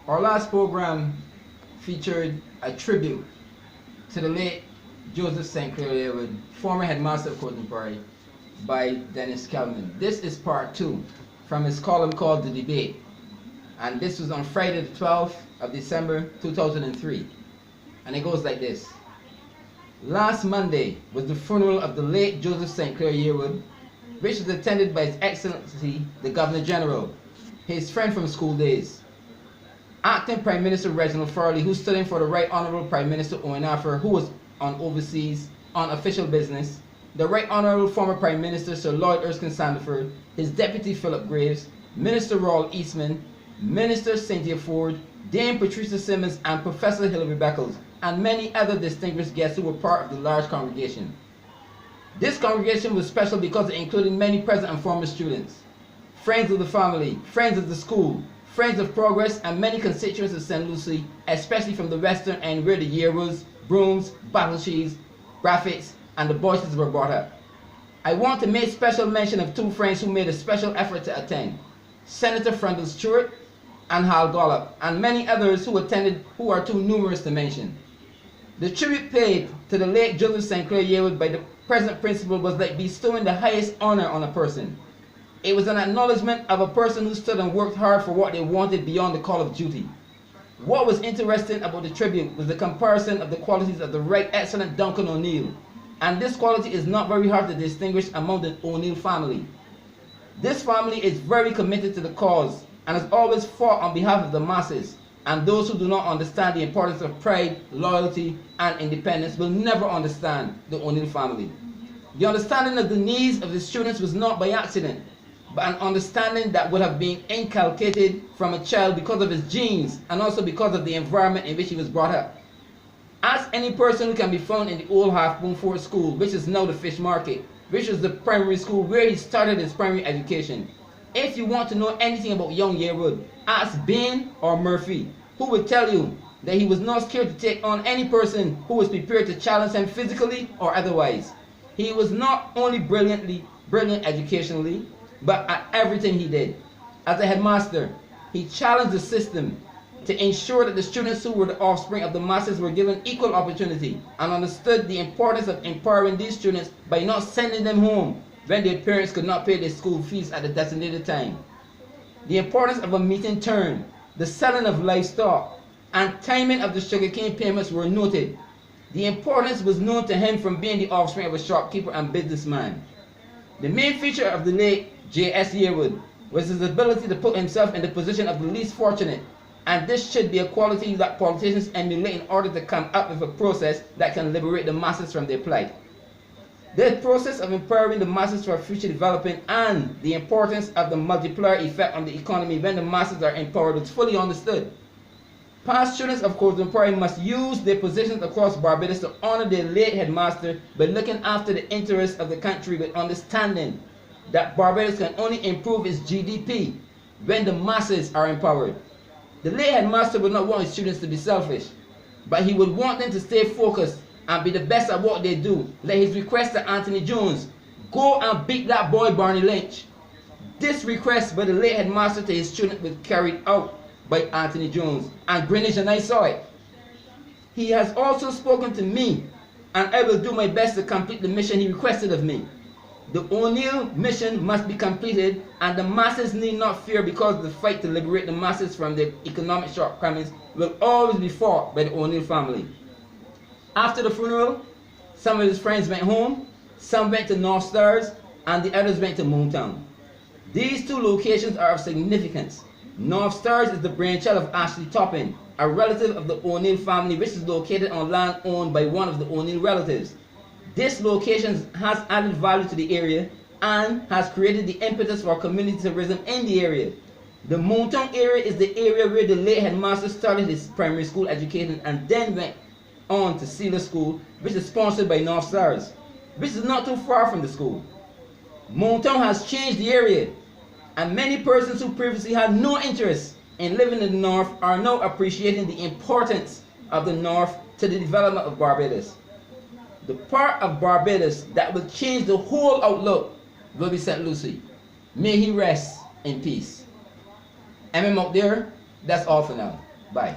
Our last program featured a tribute to the late Joseph Sinclair Yearwood, former headmaster of Courtney Prairie, by Dennis Kellman. This is part 2 from his column called The Debate, and this was on Friday the 12th of December 2003, and it goes like this. Last Monday was the funeral of the late Joseph Sinclair Yearwood, which was attended by His Excellency the Governor General, his friend from school days, Acting Prime Minister Reginald Farley, who stood in for the Right Honourable Prime Minister Owen Affer, who was on overseas on official business, the Right Honourable former Prime Minister Sir Lloyd Erskine Sandiford, his Deputy Philip Graves, Minister Rawle Eastman, Minister Cynthia Ford, Dame Patricia Simmons, and Professor Hilary Beckles, and many other distinguished guests who were part of the large congregation. This congregation was special because it included many present and former students, friends of the family, friends of the school, friends of progress, and many constituents of St. Lucie, especially from the western end where the Yearwoods, Brooms, Battleshees, Braffits, and the Boyces were brought up. I want to make special mention of two friends who made a special effort to attend, Senator Frundle Stewart and Hal Gollop, and many others who attended who are too numerous to mention. The tribute paid to the late Joseph Sinclair Yearwood by the present principal was like bestowing the highest honor on a person. It was an acknowledgement of a person who stood and worked hard for what they wanted beyond the call of duty. What was interesting about the tribute was the comparison of the qualities of the Right Excellent Duncan O'Neill, and this quality is not very hard to distinguish among the O'Neill family. This family is very committed to the cause and has always fought on behalf of the masses, and those who do not understand the importance of pride, loyalty, and independence will never understand the O'Neill family. The understanding of the needs of the students was not by accident, but an understanding that would have been inculcated from a child because of his genes and also because of the environment in which he was brought up. Ask any person who can be found in the old Half-Moon Fort School, which is now the Fish Market, which was the primary school where he started his primary education. If you want to know anything about young Yearwood, ask Bain or Murphy, who would tell you that he was not scared to take on any person who was prepared to challenge him physically or otherwise. He was not only brilliant educationally, but at everything he did. As a headmaster, he challenged the system to ensure that the students who were the offspring of the masses were given equal opportunity, and understood the importance of empowering these students by not sending them home when their parents could not pay their school fees at the designated time. The importance of a meeting turn, the selling of livestock, and timing of the sugarcane payments were noted. The importance was known to him from being the offspring of a shopkeeper and businessman. The main feature of the late J.S. Yearwood was his ability to put himself in the position of the least fortunate, and this should be a quality that politicians emulate in order to come up with a process that can liberate the masses from their plight. The process of empowering the masses for future development and the importance of the multiplier effect on the economy when the masses are empowered was fully understood. Past students of Courtney Prairie must use their positions across Barbados to honor their late headmaster by looking after the interests of the country with understanding that Barbados can only improve its GDP when the masses are empowered. The late headmaster would not want his students to be selfish, but he would want them to stay focused and be the best at what they do. Like his request to Anthony Jones, go and beat that boy Barney Lynch. This request by the late headmaster to his student was carried out by Anthony Jones, and Greenwich and I saw it. He has also spoken to me, and I will do my best to complete the mission he requested of me. The O'Neill mission must be completed, and the masses need not fear, because the fight to liberate the masses from their economic shortcomings will always be fought by the O'Neill family. After the funeral, some of his friends went home, some went to North Stars, and the others went to Moontown. These two locations are of significance. North Stars is the brainchild of Ashley Toppin, a relative of the O'Neill family, which is located on land owned by one of the O'Neill relatives. This location has added value to the area and has created the impetus for community tourism in the area. The Moontown area is the area where the late headmaster started his primary school education and then went on to Sealer School, which is sponsored by North Stars, which is not too far from the school. Moontown has changed the area, and many persons who previously had no interest in living in the North are now appreciating the importance of the North to the development of Barbados. The part of Barbados that will change the whole outlook will be St. Lucie. May he rest in peace. M.M Out There, that's all for now. Bye.